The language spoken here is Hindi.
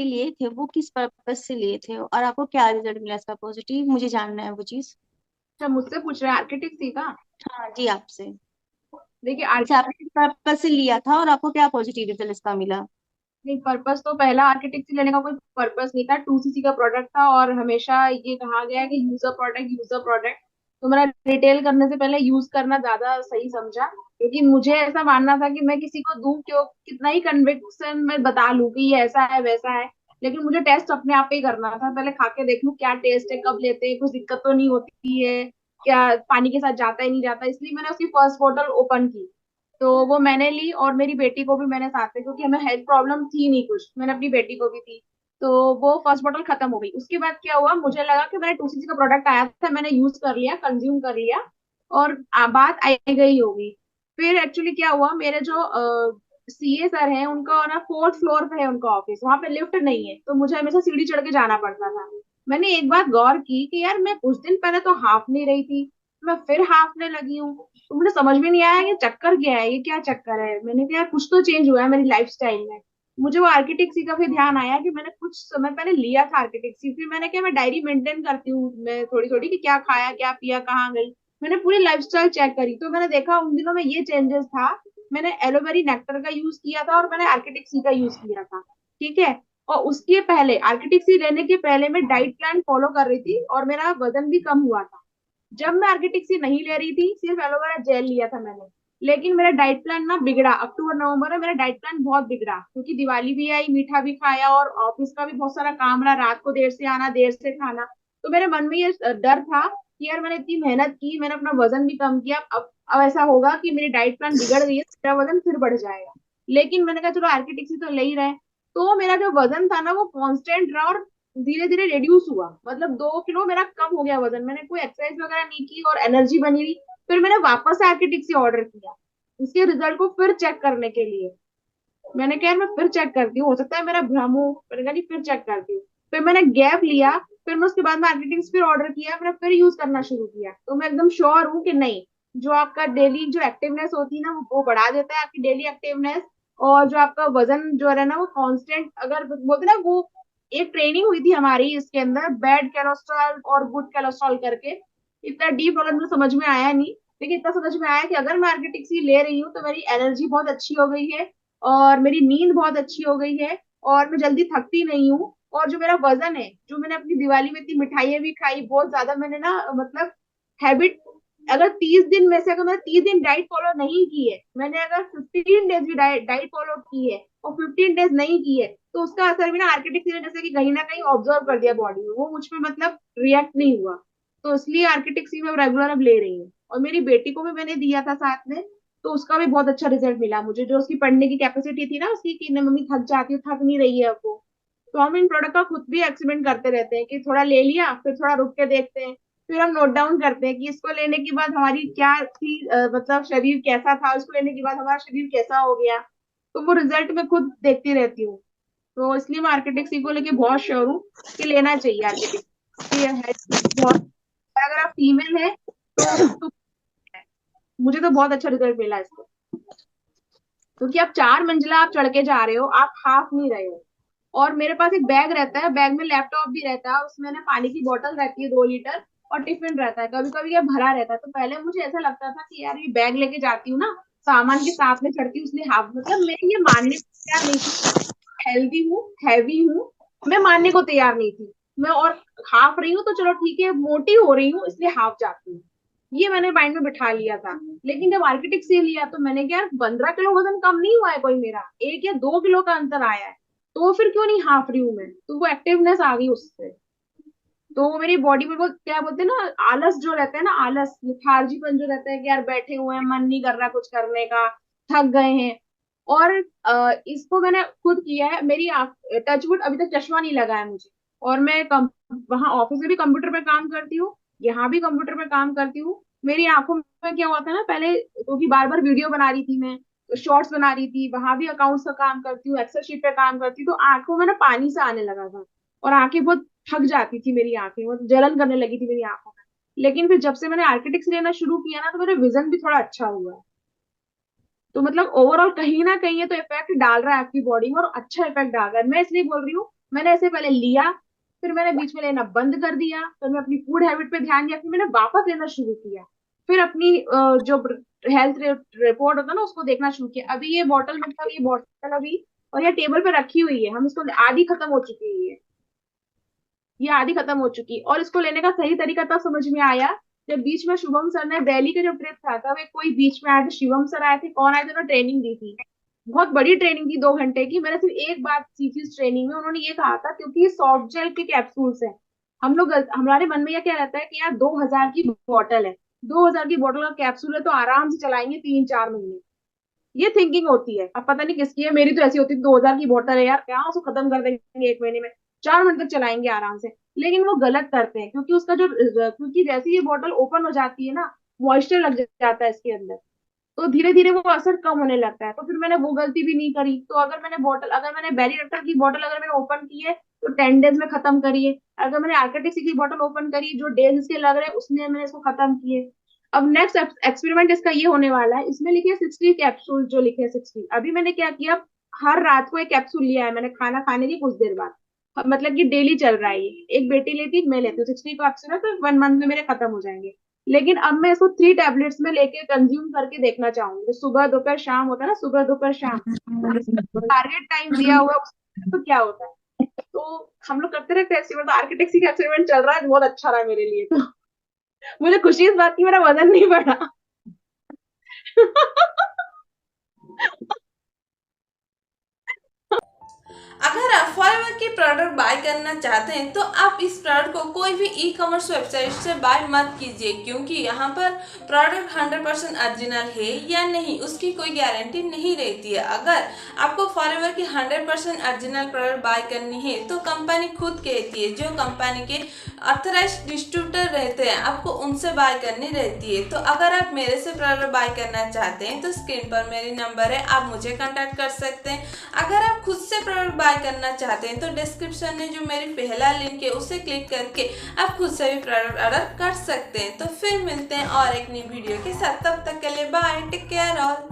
पैसे लिए थे वो किस पर्पज से लिए थे, और आपको क्या रिजल्ट मिला इसका पॉजिटिव, मुझे जानना है वो चीज। अच्छा, मुझसे पूछ रहे हैं आर्किटेक्ट सी का। हाँ जी, आपसे। देखिए अच्छा, आपने किस पर्पज से लिया था और आपको क्या पॉजिटिव रिजल्ट इसका मिला। नहीं, पर्पस तो पहला आर्किटेक्चर लेने का कोई पर्पस नहीं था, 2 सीसी का प्रोडक्ट था और हमेशा ये कहा गया है कि यूजर प्रोडक्ट यूजर प्रोडक्ट। तो मेरा रिटेल करने से पहले यूज करना ज्यादा सही समझा, क्योंकि मुझे ऐसा मानना था कि मैं किसी को दूं क्यों, कितना ही कन्विक्शन में बता लूं कि ये ऐसा है वैसा है, लेकिन मुझे टेस्ट अपने आप ही करना था। पहले खा के देख लूं क्या टेस्ट है, कब लेते हैं, कुछ दिक्कत तो नहीं होती है क्या, पानी के साथ जाता ही नहीं जाता, इसलिए मैंने उसकी फर्स्ट बोतल ओपन की। तो वो मैंने ली और मेरी बेटी को भी मैंने साथ में, क्योंकि हमें हेल्थ प्रॉब्लम थी नहीं कुछ, मैंने अपनी बेटी को भी दी। तो वो फर्स्ट बोतल खत्म हो गई। उसके बाद क्या हुआ, मुझे लगा कि मैंने 2 सीसी का प्रोडक्ट आया था, मैंने यूज कर लिया, कंज्यूम कर लिया और बात आई गई होगी। फिर एक्चुअली क्या हुआ, मेरे जो सीए सर हैं उनका ना 4th फ्लोर पे है उनका ऑफिस, वहां पे लिफ्ट नहीं है, तो मुझे हमेशा सीढ़ी चढ़ के जाना पड़ता था। मैंने एक बात गौर की कि यार मैं कुछ दिन पहले तो हाफ नहीं रही थी, मैं फिर हाफने लगी हूँ। तो मुझे समझ में नहीं आया ये चक्कर क्या है, ये क्या चक्कर है। मैंने कहा यार कुछ तो चेंज हुआ है मेरी लाइफस्टाइल में। मुझे वो आर्किटेक्सी का फिर ध्यान आया कि मैंने कुछ समय पहले लिया था आर्किटेक्सी, फिर मैंने क्या, मैं डायरी मेंटेन करती हूँ मैं थोड़ी थोड़ी कि क्या खाया क्या पिया कहाँ गई। मैंने पूरी लाइफस्टाइल चेक करी तो मैंने देखा उन दिनों में ये चेंजेस था। मैंने एलोवेरी नेक्टर का यूज किया था और मैंने आर्किटेक्सी का यूज किया था। ठीक है। और उसके पहले आर्किटेक्सी लेने के पहले मैं डाइट प्लान फॉलो कर रही थी और मेरा वजन भी कम हुआ था। जब मैं आर्किटेक्सी नहीं ले रही थी, सिर्फ एलोवेरा जेल लिया था मैंने, लेकिन मेरा डाइट प्लान ना बिगड़ा। अक्टूबर नवंबर में मेरा डाइट प्लान बहुत बिगड़ा, क्योंकि दिवाली भी आई, मीठा भी खाया और ऑफिस का भी बहुत सारा काम रहा, रात को देर से आना देर से खाना। तो मेरे मन में ये डर था कि यार मैंने इतनी मेहनत की, मैंने अपना वजन भी कम किया, अब ऐसा होगा कि मेरी डाइट प्लान बिगड़ गई है, मेरा वजन फिर बढ़ जाएगा। लेकिन मैंने कहा चलो आर्किटेक्सी तो ले ही रहे। तो मेरा जो वजन था ना वो कांस्टेंट रहा और धीरे धीरे रिड्यूस हुआ, मतलब 2 किलो मेरा कम हो गया वजन। मैंने कोई एक्सरसाइज वगैरह नहीं की और एनर्जी बनी रही। फिर मैंने वापस से आर्किटेक्सी ऑर्डर किया इसके रिजल्ट को फिर चेक करने के लिए। मैंने कहा यार मैं फिर चेक करती हूँ, हो सकता है मेरा भ्रम हो। मैंने कहा नहीं, फिर चेक करती हूँ। फिर मैंने गैप लिया, फिर मैं उसके बाद में आर्किटेक्स फिर ऑर्डर किया, मैंने फिर यूज करना शुरू किया। तो मैं एकदम श्योर हूँ कि नहीं, जो आपका डेली जो एक्टिवनेस होती है ना वो बढ़ा देता है आपकी डेली एक्टिवनेस। और जो आपका वजन जो है ना वो कांस्टेंट, अगर बोलते ना वो, एक ट्रेनिंग हुई थी हमारी इसके अंदर बैड कोलेस्ट्रॉल और गुड कोलेस्ट्रॉल करके। इतना डीप अगर मुझे समझ में आया नहीं, लेकिन इतना समझ में आया कि अगर मैं आर्किटेक्सी ले रही हूँ तो मेरी एनर्जी बहुत अच्छी हो गई है और मेरी नींद बहुत अच्छी हो गई है और मैं जल्दी थकती नहीं हूँ। और जो मेरा वजन है, जो मैंने अपनी दिवाली में इतनी मिठाइयाँ भी खाई बहुत ज्यादा, मैंने ना मतलब हैबिट, अगर 30 दिन में से अगर मैंने 30 दिन डाइट फॉलो नहीं की है, मैंने अगर 15 डेज भी डाइट डाइट फॉलो की है और 15 डेज नहीं की है, तो उसका असर भी ना आर्किटेक्ट ने जैसे कि कहीं ना कहीं ऑब्जर्व कर दिया बॉडी में, वो मुझ में मतलब रिएक्ट नहीं हुआ। तो इसलिए आर्किटेक्ट में रेगुलर अब ले रही हूँ और मेरी बेटी को भी मैंने दिया था साथ में। तो उसका भी बहुत अच्छा रिजल्ट मिला मुझे, जो उसकी पढ़ने की कैपेसिटी थी ना उसकी कि न मम्मी थक जाती है, थक नहीं रही है अब वो। तो हम इन प्रोडक्ट का खुद भी एक्सपेरिमेंट करते रहते हैं कि थोड़ा ले लिया फिर थोड़ा रुक के देखते हैं, फिर हम नोट डाउन करते हैं कि इसको लेने के बाद हमारी क्या थी, मतलब शरीर कैसा था, उसको लेने के बाद हमारा शरीर कैसा हो गया। तो वो रिजल्ट मैं खुद देखती रहती हूँ। तो इसलिए मैं आर्किटेक्ट को लेके बहुत श्योर हूँ कि लेना चाहिए आर्किटेक्ट। ये है बहुत, अगर आप फीमेल है तो मुझे तो बहुत अच्छा रिजल्ट मिला इसको। क्योंकि आप 4 मंजिला आप चढ़ के जा रहे हो, आप हाफ नहीं रहे हो। और मेरे पास एक बैग रहता है, बैग में लैपटॉप भी रहता है, उसमें ना पानी की बोतल रहती है 2 लीटर, और टिफिन रहता है, कभी कभी ये भरा रहता है। तो पहले मुझे ऐसा लगता था कि यार ये बैग लेके जाती हूँ ना, सामान के साथ में चढ़ती हूँ इसलिए हाफ, मतलब मैं ये मानने को तैयार नहीं थी, हेल्दी हूँ, हैवी हूँ, मैं मानने को तैयार नहीं थी। मैं और हाफ रही हूँ तो चलो ठीक है, मोटी हो रही हूँ इसलिए हाफ जाती हूँ, ये मैंने माइंड में बिठा लिया था। लेकिन जब आर्किटेक्ट से लिया तो मैंने क्या, 15 किलो वजन कम नहीं हुआ है कोई मेरा, 1 या 2 किलो का अंतर आया है। तो फिर क्यों नहीं हाफ रही हूँ मैं, तो वो एक्टिवनेस आ गई उससे। तो वो मेरी बॉडी में वो क्या बोलते हैं ना, आलस जो रहता है ना, आलस लिथार्जीपन जो रहता है कि यार बैठे हुए हैं, मन नहीं कर रहा कुछ करने का, थक गए हैं। और इसको मैंने खुद किया है, मेरी आंख, टचवुड अभी तक चश्मा नहीं लगा है मुझे। और मैं वहां ऑफिस में भी कंप्यूटर पे काम करती हूँ, यहाँ भी कंप्यूटर पे काम करती हूँ। मेरी आंखों में क्या हुआ था ना पहले, क्योंकि बार बार वीडियो बना रही थी मैं, शॉर्ट्स बना रही थी, वहां भी अकाउंट्स का काम करती हूँ, एक्सेल शीट पे काम करती हूँ, तो आंखों में ना पानी सा आने लगा था और आंखें बहुत थक जाती थी मेरी आंखें, वो जलन करने लगी थी मेरी आंखों में। लेकिन फिर जब से मैंने आर्किटेक्ट लेना शुरू किया ना तो मेरा विजन भी थोड़ा अच्छा हुआ है। तो मतलब ओवरऑल कहीं ना कहीं ये तो इफेक्ट डाल रहा है आपकी बॉडी में और अच्छा इफेक्ट डाल रहा है। मैं इसलिए बोल रही हूँ मैंने ऐसे पहले लिया, फिर मैंने बीच में लेना बंद कर दिया, फिर मैं अपनी फूड हैबिट पे ध्यान दिया, फिर मैंने वापस लेना शुरू किया, फिर अपनी जो हेल्थ रिपोर्ट होता है ना उसको देखना शुरू किया। अभी ये बॉटल, मतलब ये बॉटल अभी और ये टेबल पे रखी हुई है, हम इसको आधी खत्म हो चुकी है ये आधी खत्म हो चुकी। और इसको लेने का सही तरीका तब समझ में आया जब बीच में शुभम सर ने, दिल्ली का जब ट्रिप था तब एक कोई बीच में आए थे, शिवम सर आए थे, कौन आए थे, उन्होंने ट्रेनिंग दी थी, बहुत बड़ी ट्रेनिंग थी 2 घंटे की। मैंने सिर्फ एक बात सीखी इस ट्रेनिंग में, उन्होंने ये कहा था क्योंकि ये सॉफ्ट जेल के कैप्सूल्स हैं, हम लोग हमारे मन में यह क्या रहता है कि यार 2,000 की बॉटल है, 2,000 की बॉटल का कैप्सूल है तो आराम से चलाएंगे 3-4 महीने, ये थिंकिंग होती है। अब पता नहीं किसकी है, मेरी तो ऐसी होती है 2,000 की बोतल है यार, क्या उसको खत्म कर देंगे 1 महीने में, 4 मिनट तक चलाएंगे आराम से। लेकिन वो गलत करते हैं, क्योंकि उसका जो, क्योंकि जैसे ही ये बोतल ओपन हो जाती है ना, मॉइस्चर लग जाता है इसके अंदर, तो धीरे धीरे वो असर कम होने लगता है। तो फिर मैंने वो गलती भी नहीं करी। तो अगर मैंने बेरी डॉक्टर की बोतल अगर मैंने ओपन की है तो 10 डेज में खत्म करिए। अगर मैंने आर्केटिक्स की बोतल ओपन करी, जो डेज इसके लग रहे हैं उसने मैंने इसको खत्म किए। अब नेक्स्ट एक्सपेरिमेंट इसका ये होने वाला है, इसमें लिखे 60 कैप्सूल, जो लिखे 60, अभी मैंने क्या किया, हर रात को एक कैप्सूल लिया है मैंने, खाना खाने की कुछ देर बाद, मतलब कि डेली चल रहा है ये, एक बेटी लेती एक मैं लेती हूँ, 60 कैप्सूल है तो 1 मंथ में मेरे खत्म हो जाएंगे। लेकिन अब मैं इसको 3 टैबलेट्स में लेके कंज्यूम करके देखना चाहूंगी, जो सुबह दोपहर शाम होता है ना, सुबह दोपहर शाम, और इसका टारगेट टाइम दिया हुआ है तो क्या होता है। तो हम लोग करते रहते हैं एक्सपेरिमेंट, तो आर्किटेक्ट का एक्सपेरिमेंट चल रहा है, बहुत अच्छा रहा मेरे लिए तो। मुझे खुशी इस बात की मेरा वजन नहीं बढ़ा। अगर आप फॉरएवर की प्रोडक्ट बाय करना चाहते हैं तो आप इस प्रोडक्ट को कोई भी ई कॉमर्स वेबसाइट से बाय मत कीजिए, क्योंकि यहाँ पर प्रोडक्ट 100% ओरिजिनल है या नहीं उसकी कोई गारंटी नहीं रहती है। अगर आपको फॉरएवर की 100% ओरिजिनल प्रोडक्ट बाय करनी है तो कंपनी खुद कहती है, जो कंपनी के ऑथराइज्ड डिस्ट्रीब्यूटर रहते हैं आपको उनसे बाय करनी रहती है। तो अगर आप मेरे से प्रोडक्ट बाय करना चाहते हैं तो स्क्रीन पर मेरी नंबर है, आप मुझे कांटेक्ट कर सकते हैं। अगर आप खुद से प्रोडक्ट बाय करना चाहते हैं तो डिस्क्रिप्शन में जो मेरी पहला लिंक है उसे क्लिक करके आप खुद से भी प्रोडक्ट ऑर्डर कर सकते हैं। तो फिर मिलते हैं और एक नई वीडियो के साथ, तब तक के लिए बाय, टेक केयर ऑल।